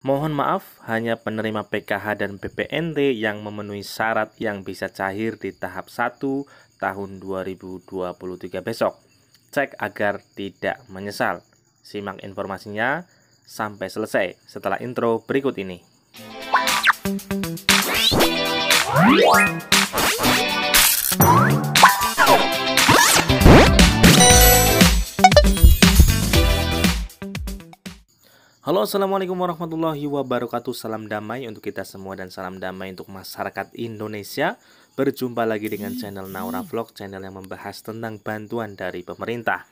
Mohon maaf, hanya penerima PKH dan PPNT yang memenuhi syarat yang bisa cair di tahap 1 tahun 2023 besok. Cek agar tidak menyesal. Simak informasinya sampai selesai setelah intro berikut ini. Halo, assalamualaikum warahmatullahi wabarakatuh. Salam damai untuk kita semua dan salam damai untuk masyarakat Indonesia. Berjumpa lagi dengan channel Naura Vlog, channel yang membahas tentang bantuan dari pemerintah.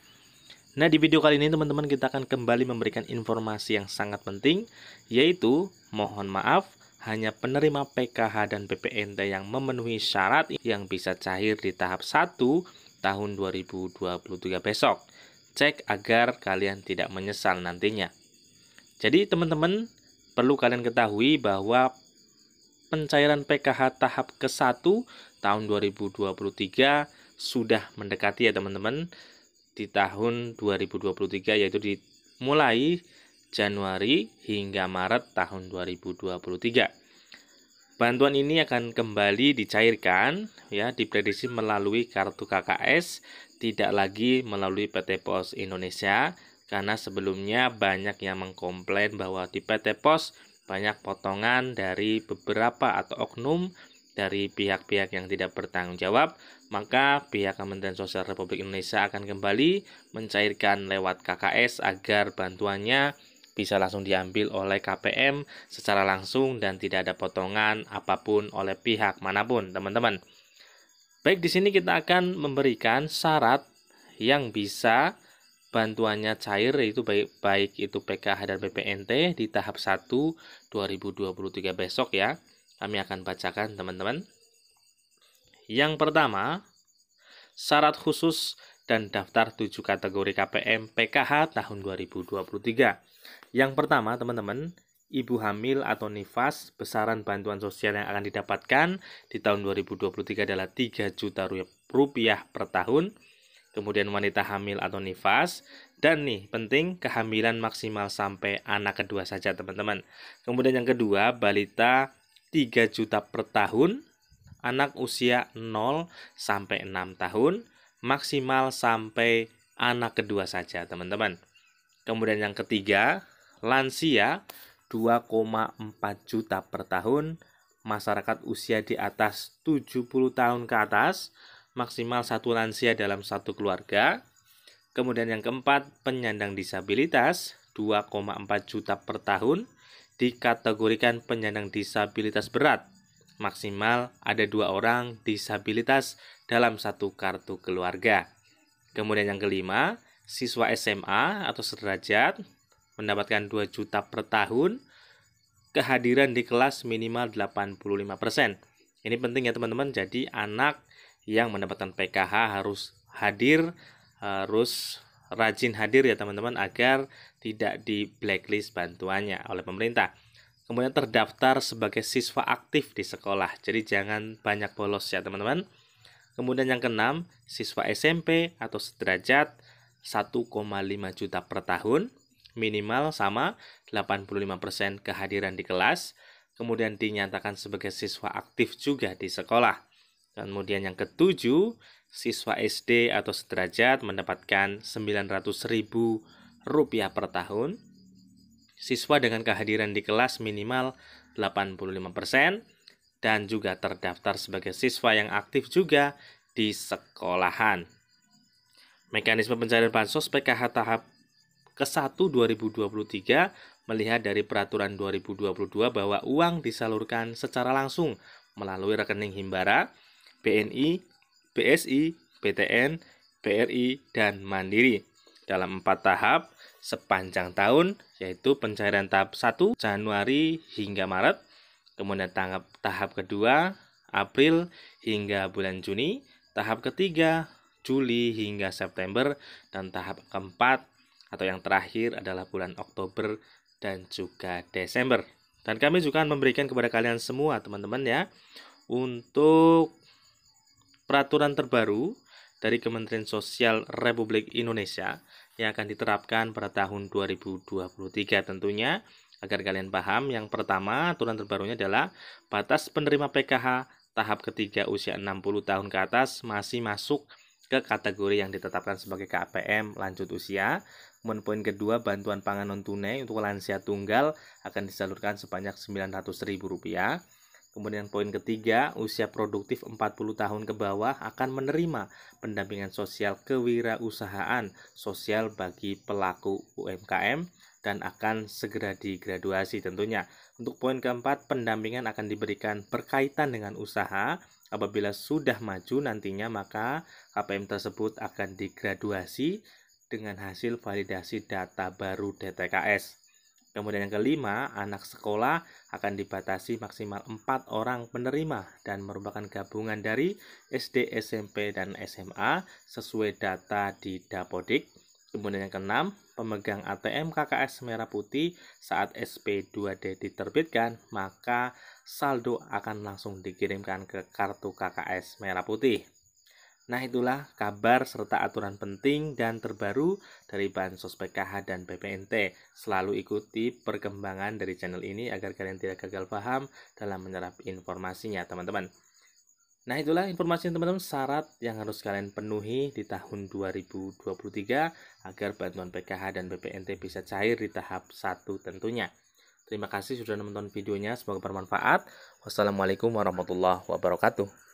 Nah, di video kali ini teman-teman kita akan kembali memberikan informasi yang sangat penting, yaitu mohon maaf, hanya penerima PKH dan PPNT yang memenuhi syarat yang bisa cair di tahap 1 tahun 2023 besok. Cek agar kalian tidak menyesal nantinya. Jadi teman-teman perlu kalian ketahui bahwa pencairan PKH tahap ke-1 tahun 2023 sudah mendekati ya teman-teman, di tahun 2023, yaitu dimulai Januari hingga Maret tahun 2023. Bantuan ini akan kembali dicairkan ya, diprediksi melalui kartu KKS, tidak lagi melalui PT Pos Indonesia. Karena sebelumnya banyak yang mengkomplain bahwa di PT Pos banyak potongan dari beberapa atau oknum dari pihak-pihak yang tidak bertanggung jawab, maka pihak Kementerian Sosial Republik Indonesia akan kembali mencairkan lewat KKS agar bantuannya bisa langsung diambil oleh KPM secara langsung dan tidak ada potongan apapun oleh pihak manapun, teman-teman. Baik, di sini kita akan memberikan syarat yang bisa bantuannya cair, yaitu baik itu PKH dan PPNT di tahap 1 2023 besok ya. Kami akan bacakan teman-teman. Yang pertama, syarat khusus dan daftar 7 kategori KPM PKH tahun 2023. Yang pertama teman-teman, ibu hamil atau nifas, besaran bantuan sosial yang akan didapatkan di tahun 2023 adalah 3 juta rupiah per tahun. Kemudian wanita hamil atau nifas, dan nih penting, kehamilan maksimal sampai anak kedua saja teman-teman. Kemudian yang kedua, balita 3 juta per tahun, anak usia 0 sampai 6 tahun, maksimal sampai anak kedua saja teman-teman. Kemudian yang ketiga, lansia 2,4 juta per tahun, masyarakat usia di atas 70 tahun ke atas, maksimal 1 lansia dalam 1 keluarga. Kemudian yang keempat, penyandang disabilitas 2,4 juta per tahun, dikategorikan penyandang disabilitas berat, maksimal ada 2 orang disabilitas dalam 1 kartu keluarga. Kemudian yang kelima, siswa SMA atau sederajat mendapatkan 2 juta per tahun, kehadiran di kelas minimal 85%. Ini penting ya teman-teman, jadi anak yang mendapatkan PKH harus hadir, harus rajin hadir ya teman-teman, agar tidak di blacklist bantuannya oleh pemerintah. Kemudian terdaftar sebagai siswa aktif di sekolah, jadi jangan banyak bolos ya teman-teman. Kemudian yang keenam, siswa SMP atau sederajat 1,5 juta per tahun, minimal sama 85% kehadiran di kelas, kemudian dinyatakan sebagai siswa aktif juga di sekolah. Kemudian yang ketujuh, siswa SD atau sederajat mendapatkan Rp900.000 per tahun. Siswa dengan kehadiran di kelas minimal 85% dan juga terdaftar sebagai siswa yang aktif juga di sekolahan. Mekanisme pencairan bansos PKH tahap ke-1 2023 melihat dari peraturan 2022 bahwa uang disalurkan secara langsung melalui rekening Himbara, BNI, BSI, BTN, BRI, dan Mandiri dalam 4 tahap sepanjang tahun, yaitu pencairan tahap 1 Januari hingga Maret, kemudian tahap kedua April hingga bulan Juni, tahap ketiga Juli hingga September, dan tahap keempat atau yang terakhir adalah bulan Oktober dan juga Desember. Dan kami juga akan memberikan kepada kalian semua teman-teman ya, untuk peraturan terbaru dari Kementerian Sosial Republik Indonesia yang akan diterapkan pada tahun 2023 tentunya, Agar kalian paham, yang pertama aturan terbarunya adalah batas penerima PKH tahap ketiga usia 60 tahun ke atas masih masuk ke kategori yang ditetapkan sebagai KPM lanjut usia. Kemudian poin kedua, bantuan pangan non tunai untuk lansia tunggal akan disalurkan sebanyak Rp900.000. Kemudian poin ketiga, usia produktif 40 tahun ke bawah akan menerima pendampingan sosial kewirausahaan sosial bagi pelaku UMKM dan akan segera digraduasi tentunya. Untuk poin keempat, pendampingan akan diberikan berkaitan dengan usaha. Apabila sudah maju nantinya, maka KPM tersebut akan digraduasi dengan hasil validasi data baru DTKS. Kemudian yang kelima, anak sekolah akan dibatasi maksimal 4 orang penerima dan merupakan gabungan dari SD, SMP, dan SMA sesuai data di Dapodik. Kemudian yang keenam, pemegang ATM KKS Merah Putih saat SP2D diterbitkan, maka saldo akan langsung dikirimkan ke kartu KKS Merah Putih. Nah, itulah kabar serta aturan penting dan terbaru dari Bansos PKH dan BPNT. Selalu ikuti perkembangan dari channel ini agar kalian tidak gagal paham dalam menyerap informasinya, teman-teman. Nah, itulah informasi teman-teman, syarat yang harus kalian penuhi di tahun 2023 agar bantuan PKH dan BPNT bisa cair di tahap 1 tentunya. Terima kasih sudah menonton videonya, semoga bermanfaat. Wassalamualaikum warahmatullahi wabarakatuh.